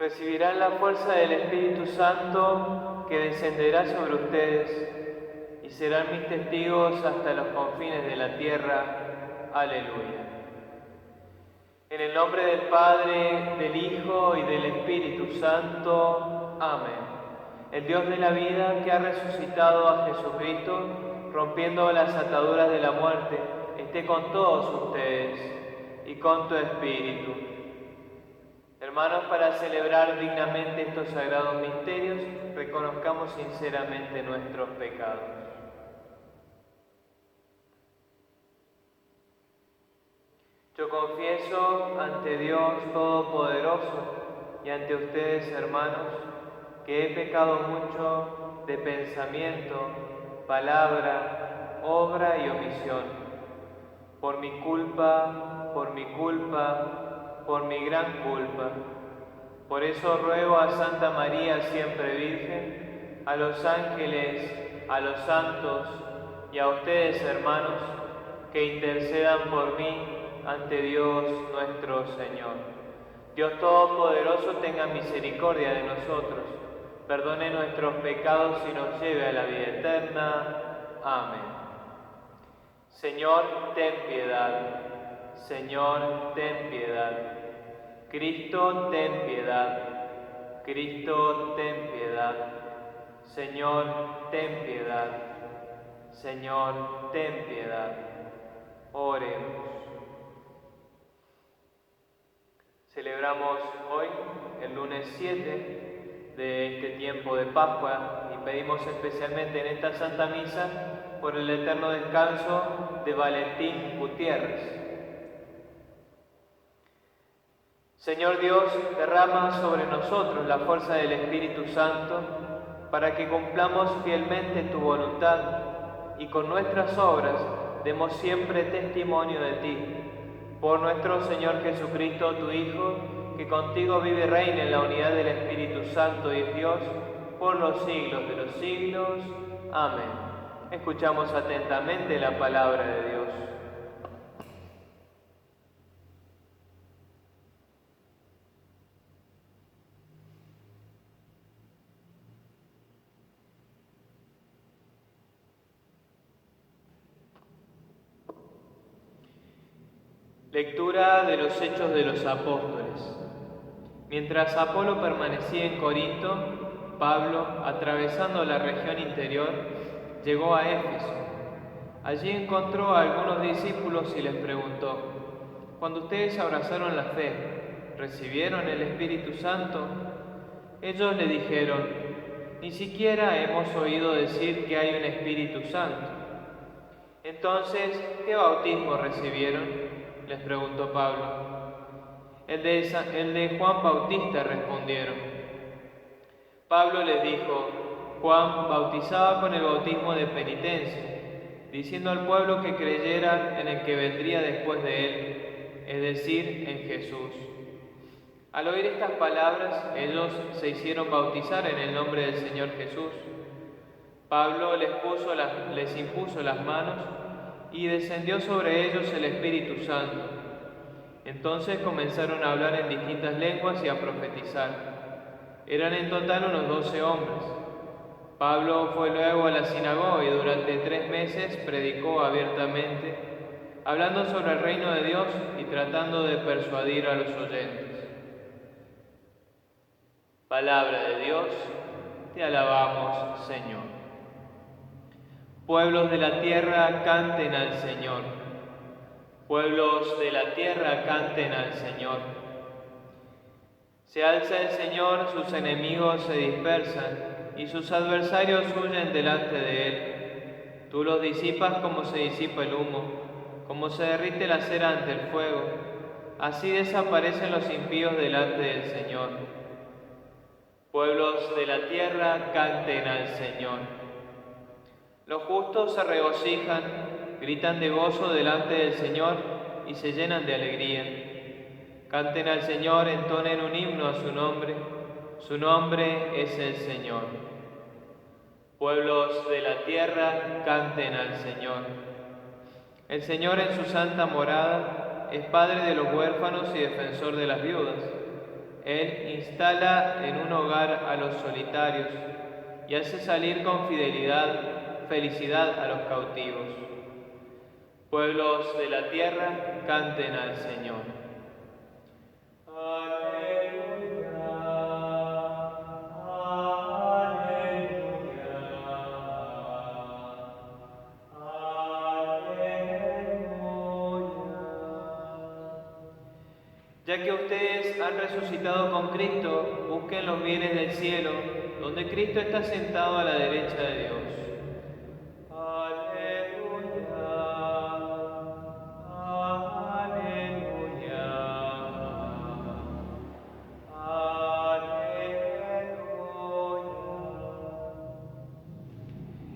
Recibirán la fuerza del Espíritu Santo que descenderá sobre ustedes y serán mis testigos hasta los confines de la tierra. Aleluya. En el nombre del Padre, del Hijo y del Espíritu Santo. Amén. El Dios de la vida, que ha resucitado a Jesucristo, rompiendo las ataduras de la muerte, esté con todos ustedes y con tu espíritu. Hermanos, para celebrar dignamente estos sagrados misterios, reconozcamos sinceramente nuestros pecados. Yo confieso ante Dios Todopoderoso y ante ustedes, hermanos, que he pecado mucho de pensamiento, palabra, obra y omisión. Por mi culpa, por mi gran culpa. Por eso ruego a Santa María, siempre Virgen, a los ángeles, a los santos y a ustedes, hermanos, que intercedan por mí ante Dios nuestro Señor. Dios Todopoderoso tenga misericordia de nosotros, perdone nuestros pecados y nos lleve a la vida eterna. Amén. Señor, ten piedad. Señor, ten piedad. Cristo, ten piedad. Cristo, ten piedad. Señor, ten piedad. Señor, ten piedad. Oremos. Celebramos hoy, el lunes 7 de este tiempo de Pascua, y pedimos especialmente en esta Santa Misa por el eterno descanso de Valentín Gutiérrez. Señor Dios, derrama sobre nosotros la fuerza del Espíritu Santo para que cumplamos fielmente tu voluntad y con nuestras obras demos siempre testimonio de ti. Por nuestro Señor Jesucristo, tu Hijo, que contigo vive y reina en la unidad del Espíritu Santo y es Dios, por los siglos de los siglos. Amén. Escuchamos atentamente la palabra de Dios. Lectura de los Hechos de los Apóstoles. Mientras Apolo permanecía en Corinto, Pablo, atravesando la región interior, llegó a Éfeso. Allí encontró a algunos discípulos y les preguntó: «Cuando ustedes abrazaron la fe, ¿recibieron el Espíritu Santo?». Ellos le dijeron: «Ni siquiera hemos oído decir que hay un Espíritu Santo». «Entonces, ¿qué bautismo recibieron?», les preguntó Pablo. El de Juan Bautista, respondieron. Pablo les dijo: «Juan bautizaba con el bautismo de penitencia, diciendo al pueblo que creyera en el que vendría después de él, es decir, en Jesús». Al oír estas palabras, ellos se hicieron bautizar en el nombre del Señor Jesús. Pablo les impuso las manos y descendió sobre ellos el Espíritu Santo. Entonces comenzaron a hablar en distintas lenguas y a profetizar. Eran en total unos 12 hombres. Pablo fue luego a la sinagoga y durante 3 meses predicó abiertamente, hablando sobre el reino de Dios y tratando de persuadir a los oyentes. Palabra de Dios, te alabamos, Señor. Pueblos de la tierra, canten al Señor. Pueblos de la tierra, canten al Señor. Se alza el Señor, sus enemigos se dispersan y sus adversarios huyen delante de él. Tú los disipas como se disipa el humo, como se derrite la cera ante el fuego. Así desaparecen los impíos delante del Señor. Pueblos de la tierra, canten al Señor. Los justos se regocijan, gritan de gozo delante del Señor y se llenan de alegría. Canten al Señor, entonen un himno a su nombre es el Señor. Pueblos de la tierra, canten al Señor. El Señor en su santa morada es Padre de los huérfanos y defensor de las viudas. Él instala en un hogar a los solitarios y hace salir con felicidad a los cautivos. Pueblos de la tierra, canten al Señor. Aleluya, aleluya, aleluya. Ya que ustedes han resucitado con Cristo, busquen los bienes del cielo, donde Cristo está sentado a la derecha de Dios.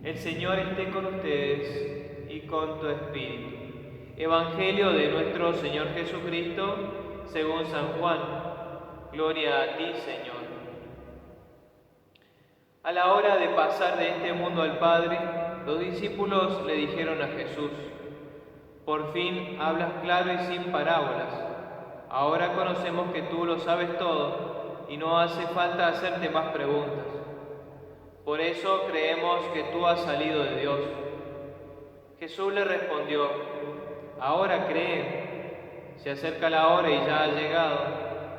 El Señor esté con ustedes y con tu espíritu. Evangelio de nuestro Señor Jesucristo, según San Juan. Gloria a ti, Señor. A la hora de pasar de este mundo al Padre, los discípulos le dijeron a Jesús: por fin hablas claro y sin parábolas. Ahora conocemos que tú lo sabes todo y no hace falta hacerte más preguntas. Por eso creemos que tú has salido de Dios. Jesús le respondió: ahora creen. Se acerca la hora y ya ha llegado,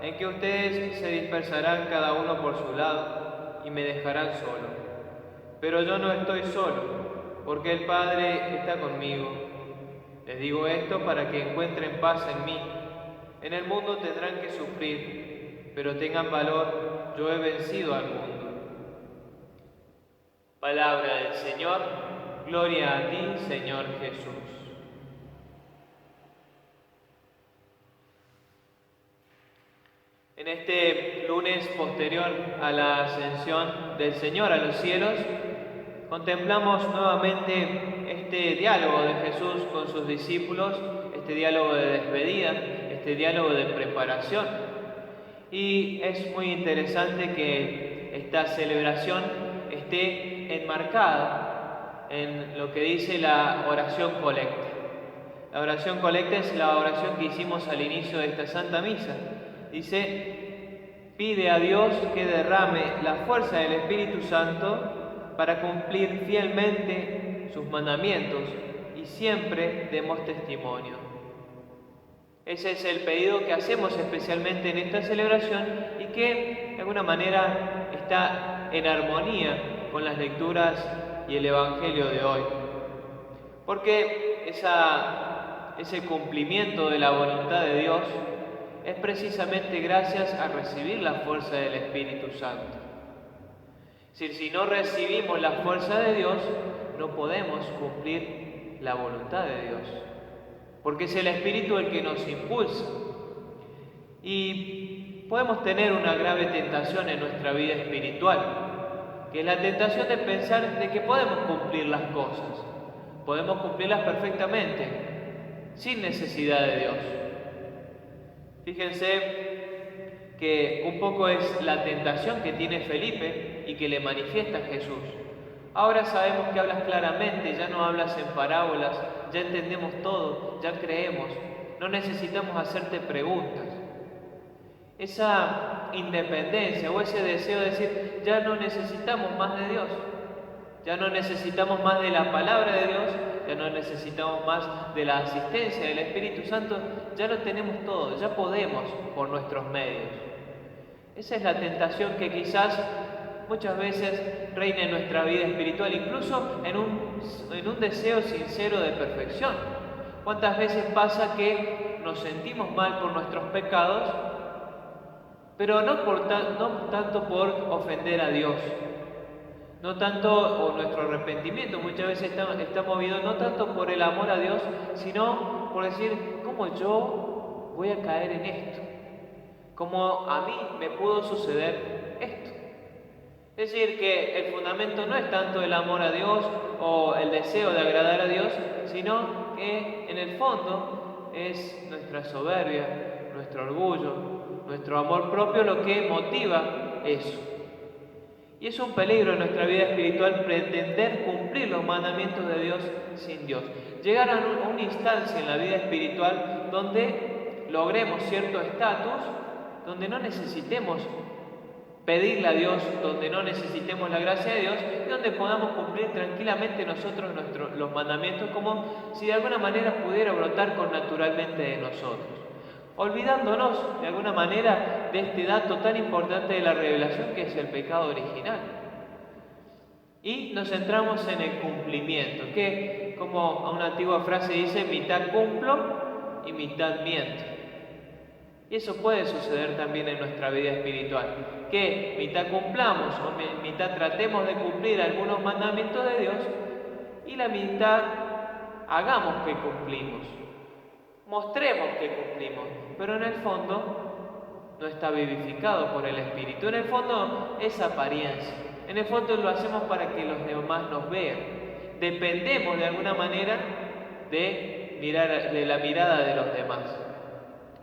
en que ustedes se dispersarán cada uno por su lado y me dejarán solo. Pero yo no estoy solo, porque el Padre está conmigo. Les digo esto para que encuentren paz en mí. En el mundo tendrán que sufrir, pero tengan valor, yo he vencido al mundo. Palabra del Señor, gloria a ti, Señor Jesús. En este lunes posterior a la ascensión del Señor a los cielos, contemplamos nuevamente este diálogo de Jesús con sus discípulos, este diálogo de despedida, este diálogo de preparación. Y es muy interesante que esta celebración esté enmarcada en lo que dice la oración colecta. La oración colecta es la oración que hicimos al inicio de esta Santa Misa. Dice: pide a Dios que derrame la fuerza del Espíritu Santo para cumplir fielmente sus mandamientos y siempre demos testimonio. Ese es el pedido que hacemos especialmente en esta celebración y que de alguna manera está en armonía con las lecturas y el Evangelio de hoy. Porque ese cumplimiento de la voluntad de Dios es precisamente gracias a recibir la fuerza del Espíritu Santo. Es decir, si no recibimos la fuerza de Dios, no podemos cumplir la voluntad de Dios. Porque es el Espíritu el que nos impulsa. Y podemos tener una grave tentación en nuestra vida espiritual, que es la tentación de pensar de que podemos cumplir las cosas. Podemos cumplirlas perfectamente, sin necesidad de Dios. Fíjense que un poco es la tentación que tiene Felipe y que le manifiesta a Jesús. Ahora sabemos que hablas claramente, ya no hablas en parábolas, ya entendemos todo, ya creemos, no necesitamos hacerte preguntas. Esa independencia o ese deseo de decir, ya no necesitamos más de Dios, ya no necesitamos más de la palabra de Dios, ya no necesitamos más de la asistencia del Espíritu Santo, ya lo tenemos todo, ya podemos por nuestros medios. Esa es la tentación que quizás muchas veces reina en nuestra vida espiritual, incluso en un deseo sincero de perfección. ¿Cuántas veces pasa que nos sentimos mal por nuestros pecados, pero no tanto por ofender a Dios? No tanto, o nuestro arrepentimiento muchas veces está movido no tanto por el amor a Dios, sino por decir, ¿cómo yo voy a caer en esto? ¿Cómo a mí me pudo suceder esto? Es decir, que el fundamento no es tanto el amor a Dios o el deseo de agradar a Dios, sino que en el fondo es nuestra soberbia, nuestro orgullo, nuestro amor propio lo que motiva eso. Y es un peligro en nuestra vida espiritual pretender cumplir los mandamientos de Dios sin Dios. Llegar a una instancia en la vida espiritual donde logremos cierto estatus donde no necesitemos pedirle a Dios, donde no necesitemos la gracia de Dios, y donde podamos cumplir tranquilamente nosotros los mandamientos, como si de alguna manera pudiera brotar naturalmente de nosotros, olvidándonos de alguna manera de este dato tan importante de la revelación, que es el pecado original. Y nos centramos en el cumplimiento, que, como una antigua frase dice, mitad cumplo y mitad miento. Y eso puede suceder también en nuestra vida espiritual, que mitad cumplamos o mitad tratemos de cumplir algunos mandamientos de Dios y la mitad hagamos que cumplimos, mostremos que cumplimos, pero en el fondo no está vivificado por el Espíritu. En el fondo es apariencia, en el fondo lo hacemos para que los demás nos vean. Dependemos de alguna manera de la mirada de los demás.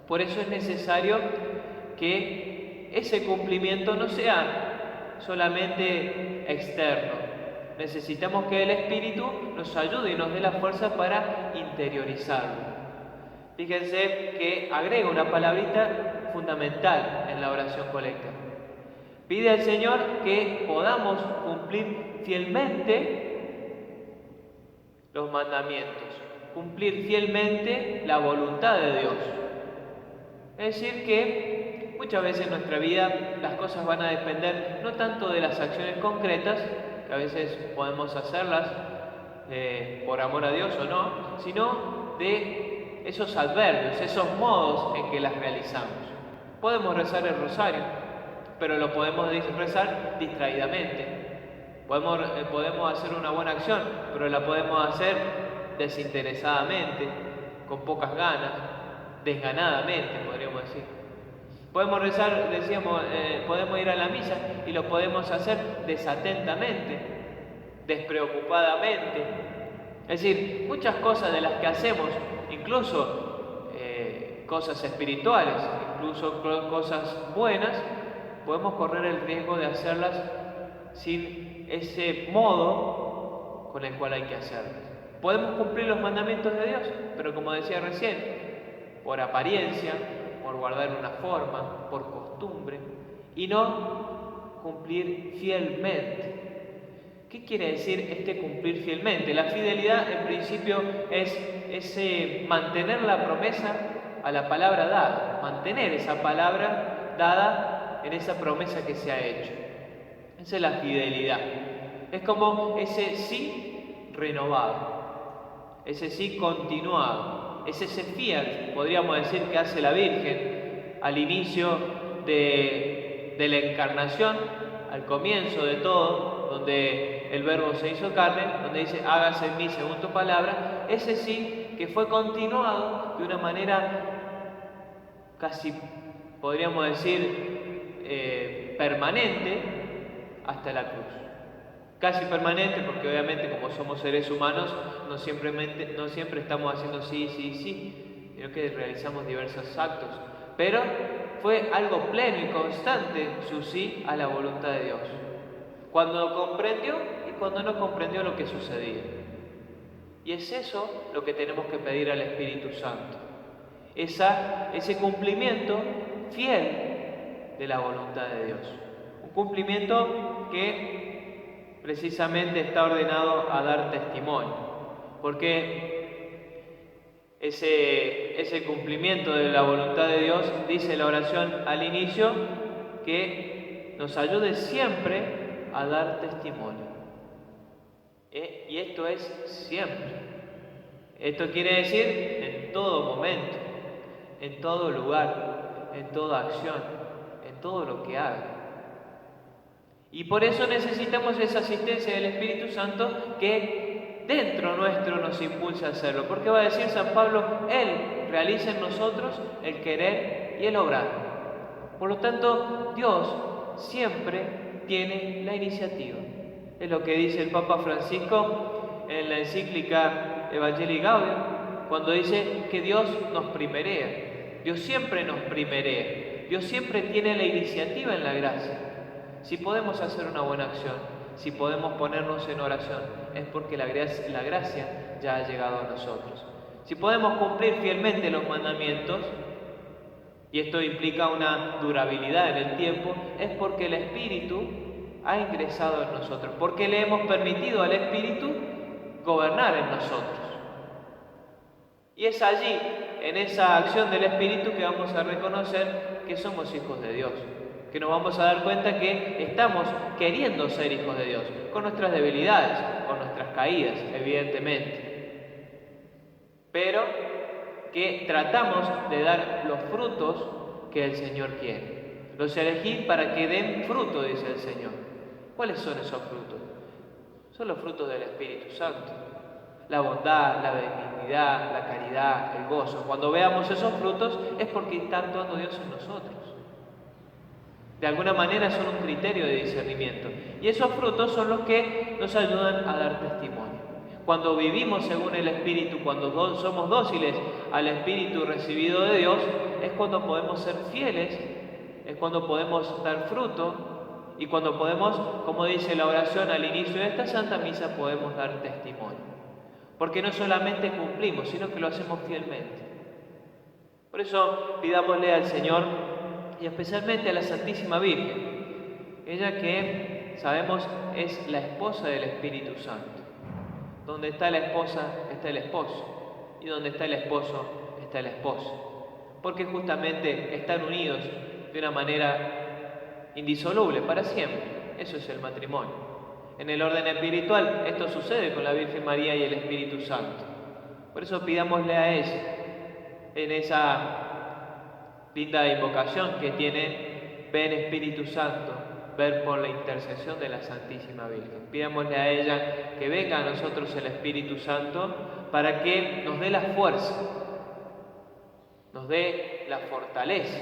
Por eso es necesario que ese cumplimiento no sea solamente externo. Necesitamos que el Espíritu nos ayude y nos dé la fuerza para interiorizarlo. Fíjense que agrega una palabrita fundamental en la oración colecta. Pide al Señor que podamos cumplir fielmente los mandamientos, cumplir fielmente la voluntad de Dios. Es decir, que muchas veces en nuestra vida las cosas van a depender no tanto de las acciones concretas, que a veces podemos hacerlas por amor a Dios o no, sino de esos adverbios, esos modos en que las realizamos. Podemos rezar el rosario, pero lo podemos rezar distraídamente. Podemos hacer una buena acción, pero la podemos hacer desinteresadamente, con pocas ganas, desganadamente, podríamos decir. Podemos rezar, decíamos, podemos ir a la misa y lo podemos hacer desatentamente, despreocupadamente. Es decir, muchas cosas de las que hacemos, incluso cosas espirituales, incluso cosas buenas, podemos correr el riesgo de hacerlas sin ese modo con el cual hay que hacerlas. Podemos cumplir los mandamientos de Dios, pero como decía recién, por apariencia, por guardar una forma, por costumbre, y no cumplir fielmente. ¿Qué quiere decir este cumplir fielmente? La fidelidad, en principio, es ese mantener la promesa a la palabra dada, mantener esa palabra dada en esa promesa que se ha hecho. Esa es la fidelidad. Es como ese sí renovado, ese sí continuado. Es ese fiat, podríamos decir, que hace la Virgen al inicio de la encarnación, al comienzo de todo, donde el Verbo se hizo carne, donde dice, hágase en mí según tu palabra. Ese sí que fue continuado de una manera casi, podríamos decir, permanente hasta la cruz. Casi permanente, porque obviamente como somos seres humanos no siempre estamos haciendo sí, sino que realizamos diversos actos, pero fue algo pleno y constante su sí a la voluntad de Dios, cuando comprendió y cuando no comprendió lo que sucedía. Y es eso lo que tenemos que pedir al Espíritu Santo, ese cumplimiento fiel de la voluntad de Dios, un cumplimiento que precisamente está ordenado a dar testimonio, porque ese cumplimiento de la voluntad de Dios, dice la oración al inicio, que nos ayude siempre a dar testimonio. Y esto es siempre. Esto quiere decir en todo momento, en todo lugar, en toda acción, en todo lo que haga. Y por eso necesitamos esa asistencia del Espíritu Santo que dentro nuestro nos impulsa a hacerlo. Porque va a decir San Pablo, Él realiza en nosotros el querer y el obrar. Por lo tanto, Dios siempre tiene la iniciativa. Es lo que dice el Papa Francisco en la encíclica Evangelii Gaudium, cuando dice que Dios nos primerea. Dios siempre nos primerea. Dios siempre tiene la iniciativa en la gracia. Si podemos hacer una buena acción, si podemos ponernos en oración, es porque la gracia ya ha llegado a nosotros. Si podemos cumplir fielmente los mandamientos, y esto implica una durabilidad en el tiempo, es porque el Espíritu ha ingresado en nosotros, porque le hemos permitido al Espíritu gobernar en nosotros. Y es allí, en esa acción del Espíritu, que vamos a reconocer que somos hijos de Dios, que nos vamos a dar cuenta que estamos queriendo ser hijos de Dios, con nuestras debilidades, con nuestras caídas, evidentemente, pero que tratamos de dar los frutos que el Señor quiere. Los elegí para que den fruto, dice el Señor. ¿Cuáles son esos frutos? Son los frutos del Espíritu Santo. La bondad, la benignidad, la caridad, el gozo. Cuando veamos esos frutos es porque está actuando Dios en nosotros. De alguna manera son un criterio de discernimiento. Y esos frutos son los que nos ayudan a dar testimonio. Cuando vivimos según el Espíritu, cuando somos dóciles al Espíritu recibido de Dios, es cuando podemos ser fieles, es cuando podemos dar fruto y cuando podemos, como dice la oración al inicio de esta Santa Misa, podemos dar testimonio. Porque no solamente cumplimos, sino que lo hacemos fielmente. Por eso pidámosle al Señor y especialmente a la Santísima Virgen, ella que sabemos es la esposa del Espíritu Santo. Donde está la esposa, está el esposo. Y donde está el esposo, está el esposo. Porque justamente están unidos de una manera indisoluble para siempre. Eso es el matrimonio. En el orden espiritual, esto sucede con la Virgen María y el Espíritu Santo. Por eso pidámosle a ella, en esa linda invocación que tiene, ven Espíritu Santo, ver por la intercesión de la Santísima Virgen. Pidámosle a ella que venga a nosotros el Espíritu Santo para que nos dé la fuerza, nos dé la fortaleza,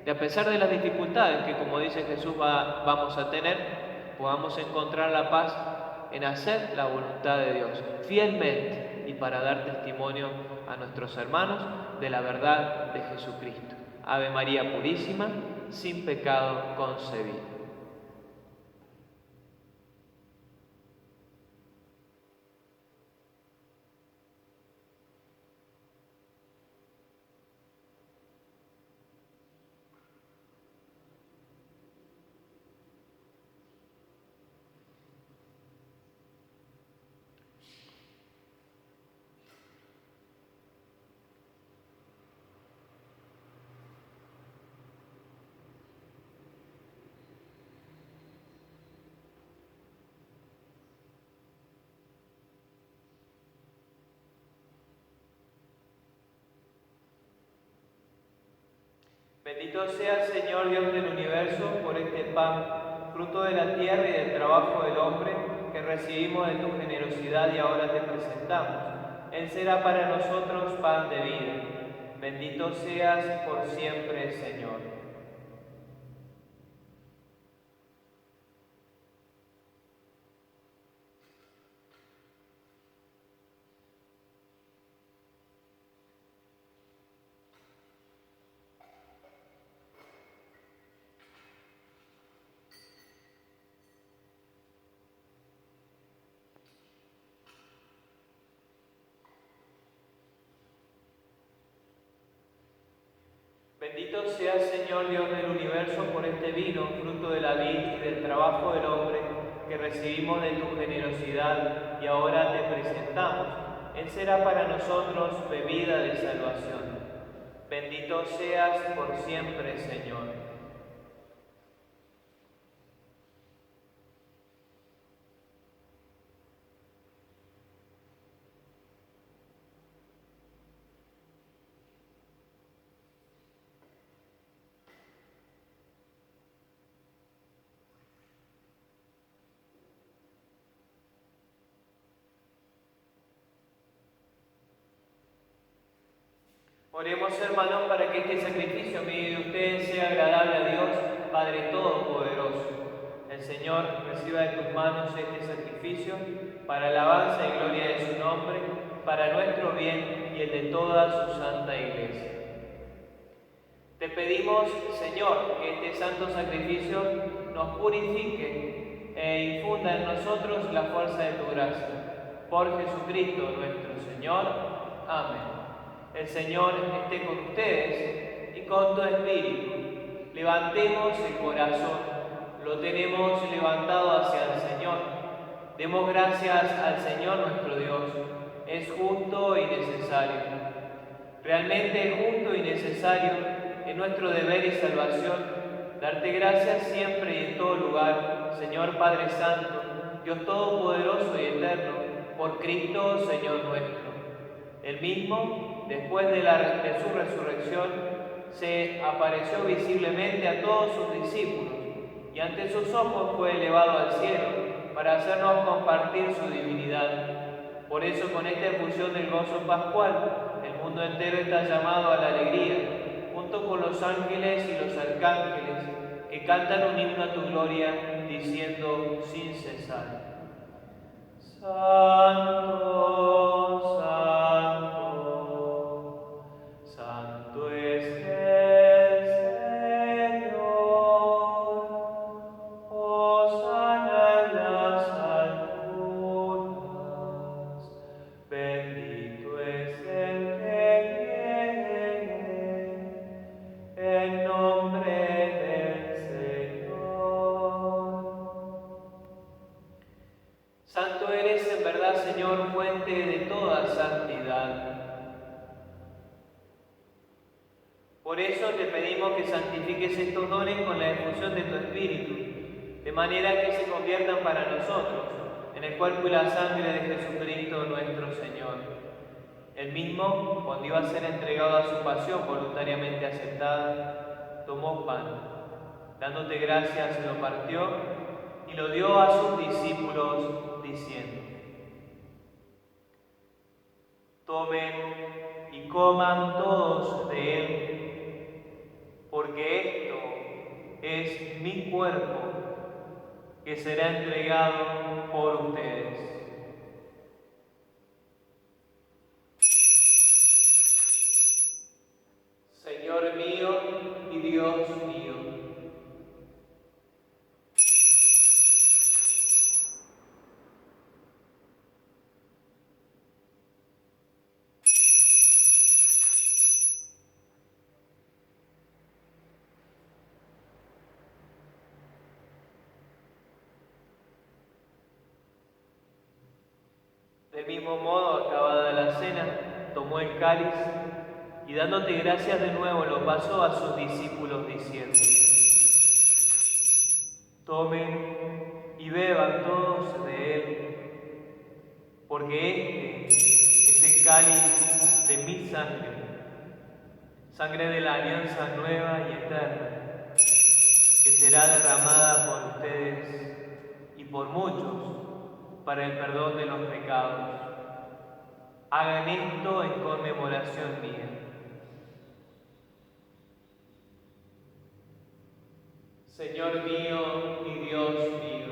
y a pesar de las dificultades que, como dice Jesús, vamos a tener, podamos encontrar la paz en hacer la voluntad de Dios fielmente y para dar testimonio a nuestros hermanos de la verdad de Jesucristo. Ave María Purísima, sin pecado concebida. Bendito sea el Señor Dios del universo por este pan, fruto de la tierra y del trabajo del hombre, que recibimos de tu generosidad y ahora te presentamos. Él será para nosotros pan de vida. Bendito seas por siempre, Señor. Bendito sea, Señor Dios del universo, por este vino, fruto de la vid y del trabajo del hombre, que recibimos de tu generosidad y ahora te presentamos. Él será para nosotros bebida de salvación. Bendito seas por siempre, Señor. Oremos, hermanos, para que este sacrificio mío de ustedes sea agradable a Dios, Padre Todopoderoso. El Señor reciba de tus manos este sacrificio para alabanza y gloria de su nombre, para nuestro bien y el de toda su santa Iglesia. Te pedimos, Señor, que este santo sacrificio nos purifique e infunda en nosotros la fuerza de tu gracia. Por Jesucristo nuestro Señor. Amén. El Señor esté con ustedes y con tu espíritu. Levantemos el corazón, lo tenemos levantado hacia el Señor. Demos gracias al Señor nuestro Dios, es justo y necesario. Realmente es justo y necesario, es nuestro deber y salvación, darte gracias siempre y en todo lugar, Señor Padre Santo, Dios Todopoderoso y Eterno, por Cristo, Señor nuestro. El mismo, después de su resurrección, se apareció visiblemente a todos sus discípulos y ante sus ojos fue elevado al cielo para hacernos compartir su divinidad. Por eso, con esta efusión del gozo pascual, el mundo entero está llamado a la alegría, junto con los ángeles y los arcángeles, que cantan un himno a tu gloria, diciendo sin cesar: Santo, Santo, Santo es el Señor, hosana en las alturas, bendito es el que viene en nombre del Señor. Santo eres en verdad, Señor, fuente de toda santidad. Por eso te pedimos que santifiques estos dones con la efusión de tu Espíritu, de manera que se conviertan para nosotros en el cuerpo y la sangre de Jesucristo nuestro Señor. Él mismo, cuando iba a ser entregado a su pasión voluntariamente aceptada, tomó pan, dándote gracias, lo partió y lo dio a sus discípulos, diciendo: Tomen y coman todos de él, porque esto es mi cuerpo, que será entregado por ustedes. Señor mío y Dios mío, del mismo modo, acabada la cena, tomó el cáliz y dándote gracias de nuevo lo pasó a sus discípulos diciendo: Tomen y beban todos de él, porque este es el cáliz de mi sangre, sangre de la alianza nueva y eterna, que será derramada por ustedes y por muchos para el perdón de los pecados. Hagan esto en conmemoración mía. Señor mío y Dios mío,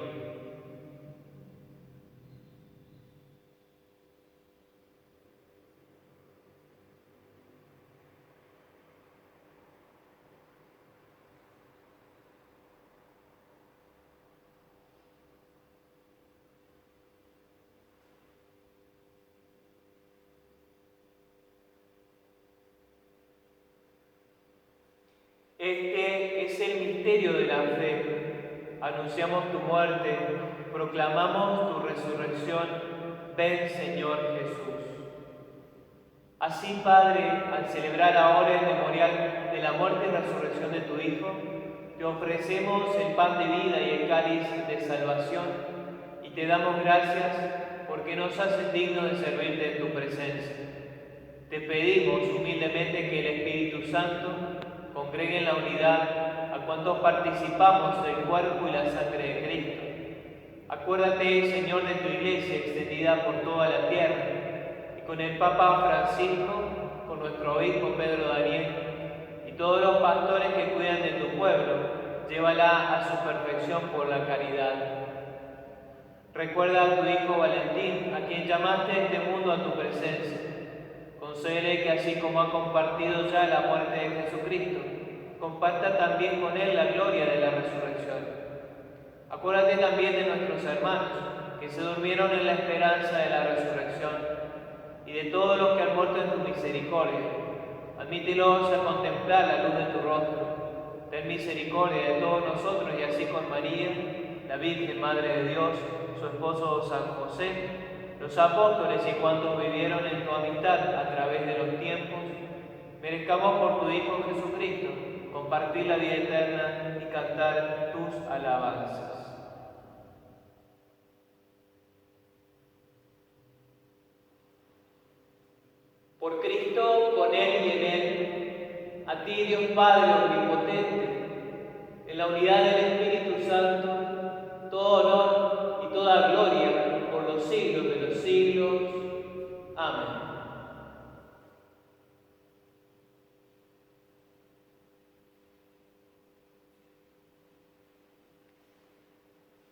este es el misterio de la fe. Anunciamos tu muerte, proclamamos tu resurrección. Ven, Señor Jesús. Así, Padre, al celebrar ahora el memorial de la muerte y resurrección de tu Hijo, te ofrecemos el pan de vida y el cáliz de salvación, y te damos gracias porque nos haces dignos de servirte en tu presencia. Te pedimos humildemente que el Espíritu Santo congregue en la unidad a cuantos participamos del cuerpo y la sangre de Cristo. Acuérdate, Señor, de tu Iglesia extendida por toda la tierra, y con el Papa Francisco, con nuestro obispo Pedro Daniel, y todos los pastores que cuidan de tu pueblo, llévala a su perfección por la caridad. Recuerda a tu Hijo Valentín, a quien llamaste a este mundo a tu presencia. Concédele que así como ha compartido ya la muerte de Jesucristo, comparta también con él la gloria de la resurrección. Acuérdate también de nuestros hermanos, que se durmieron en la esperanza de la resurrección, y de todos los que han muerto en tu misericordia. Admítelos a contemplar la luz de tu rostro. Ten misericordia de todos nosotros y así con María, la Virgen Madre de Dios, su esposo San José, los apóstoles y cuantos vivieron en tu amistad a través de los tiempos, merezcamos por tu Hijo Jesucristo compartir la vida eterna y cantar tus alabanzas. Por Cristo, con Él y en Él, a ti Dios Padre Omnipotente, en la unidad del Espíritu Santo, todo honor y toda gloria por los siglos de los siglos. Amén.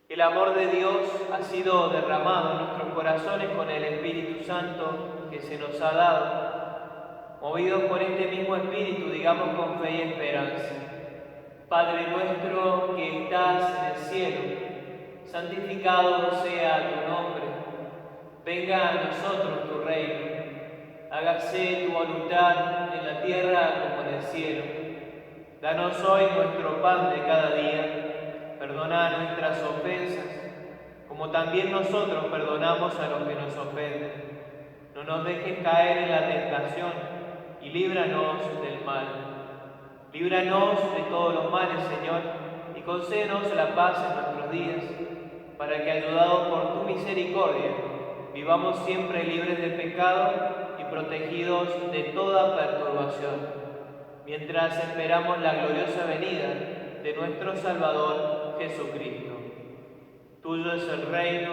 El amor de Dios ha sido derramado en nuestros corazones con el Espíritu Santo que se nos ha dado. Movidos por este mismo Espíritu, digamos con fe y esperanza: Padre nuestro que estás en el cielo, santificado sea tu nombre. Venga a nosotros tu reino. Hágase tu voluntad en la tierra como en el cielo. Danos hoy nuestro pan de cada día. Perdona nuestras ofensas, como también nosotros perdonamos a los que nos ofenden. No nos dejes caer en la tentación y líbranos del mal. Líbranos de todos los males, Señor, y concédenos la paz en nuestros días, para que, ayudados por tu misericordia, vivamos siempre libres de pecado y protegidos de toda perturbación, mientras esperamos la gloriosa venida de nuestro Salvador Jesucristo. Tuyo es el reino,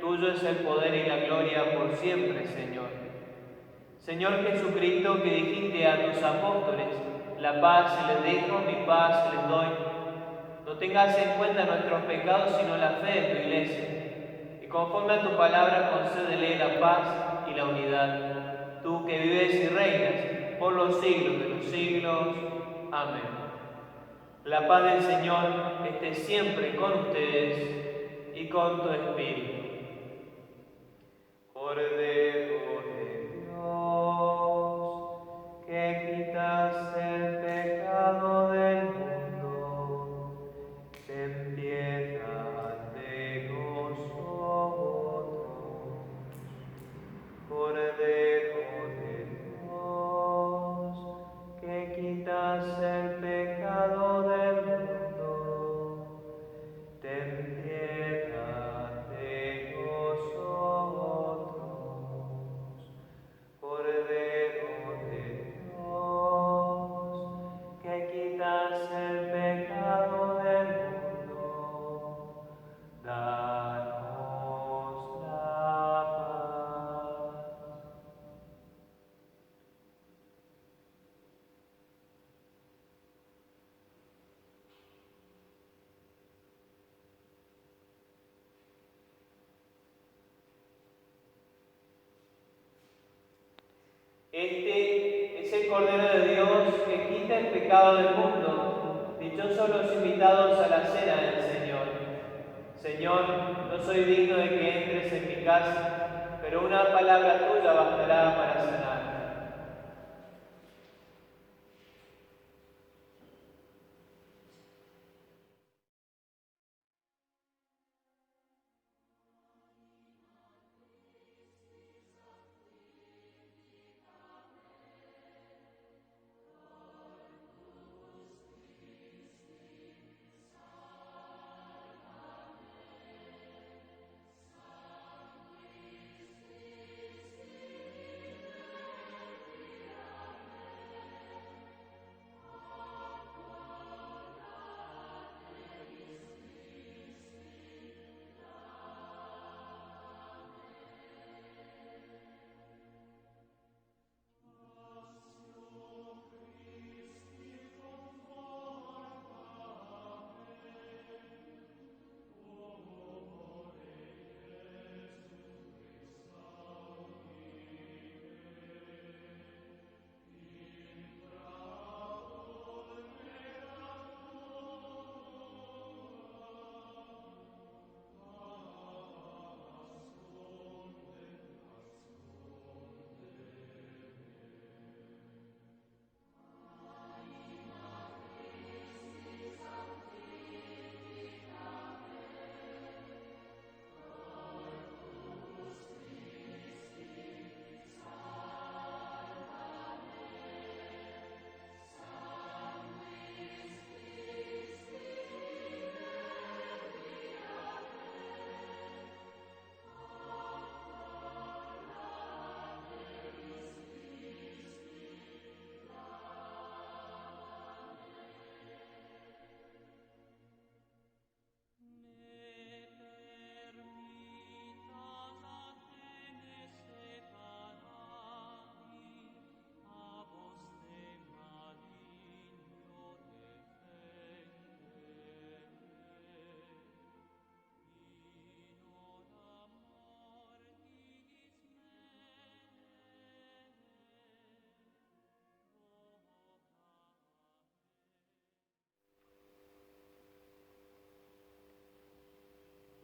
tuyo es el poder y la gloria por siempre, Señor. Señor Jesucristo, que dijiste a tus apóstoles: la paz les dejo, mi paz les doy. No tengas en cuenta nuestros pecados, sino la fe de tu Iglesia. Y conforme a tu palabra, concédele la paz y la unidad. Tú que vives y reinas por los siglos de los siglos. Amén. La paz del Señor esté siempre con ustedes y con tu espíritu. Cordero de Dios, que quitas el pecado del mundo, ten piedad de nosotros. Cordero de Dios, que quitas el pecado del mundo, ten piedad de nosotros. Cordero de Dios, que quitas el pecado del mundo, danos la paz. Este es el Cordero de Dios que quita el pecado del mundo. Dichosos los invitados a la cena del Señor. Señor, no soy digno de que entres en mi casa, pero una palabra tuya bastará para sanar.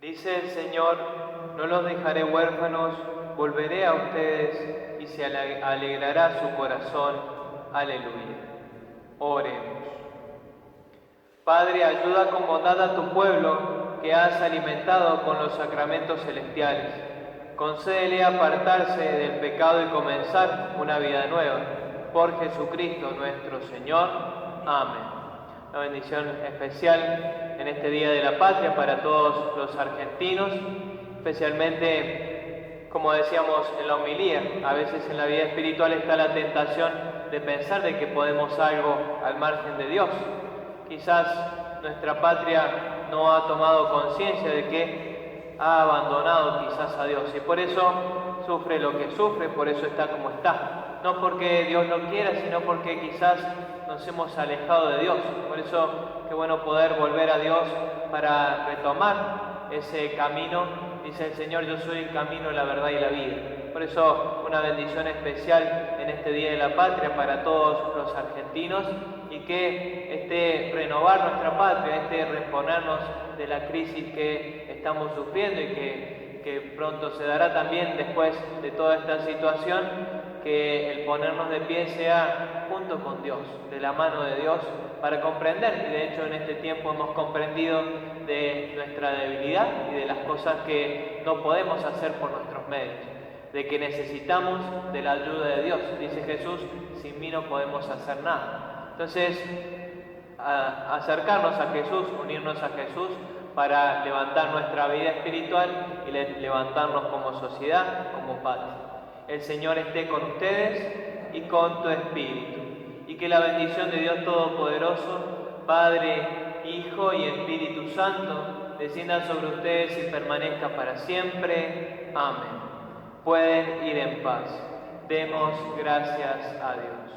Dice el Señor, no los dejaré huérfanos, volveré a ustedes y se alegrará su corazón. Aleluya. Oremos. Padre, ayuda con bondad a tu pueblo que has alimentado con los sacramentos celestiales. Concédele apartarse del pecado y comenzar una vida nueva. Por Jesucristo nuestro Señor. Amén. Una bendición especial en este Día de la Patria para todos los argentinos, especialmente, como decíamos en la homilía, a veces en la vida espiritual está la tentación de pensar de que podemos algo al margen de Dios. Quizás nuestra patria no ha tomado conciencia de que ha abandonado quizás a Dios y por eso sufre lo que sufre, por eso está como está. No porque Dios lo quiera, sino porque quizás nos hemos alejado de Dios. Por eso, qué bueno poder volver a Dios para retomar ese camino. Dice el Señor, yo soy el camino, la verdad y la vida. Por eso, una bendición especial en este Día de la Patria para todos los argentinos y que renovar nuestra patria, reponernos de la crisis que estamos sufriendo y que pronto se dará también después de toda esta situación, que el ponernos de pie sea junto con Dios, de la mano de Dios, para comprender, y de hecho en este tiempo hemos comprendido de nuestra debilidad y de las cosas que no podemos hacer por nuestros medios, de que necesitamos de la ayuda de Dios. Dice Jesús, sin mí no podemos hacer nada. Entonces, acercarnos a Jesús, unirnos a Jesús para levantar nuestra vida espiritual y levantarnos como sociedad, como patria. El Señor esté con ustedes y con tu espíritu. Y que la bendición de Dios Todopoderoso, Padre, Hijo y Espíritu Santo, descienda sobre ustedes y permanezca para siempre. Amén. Pueden ir en paz. Demos gracias a Dios.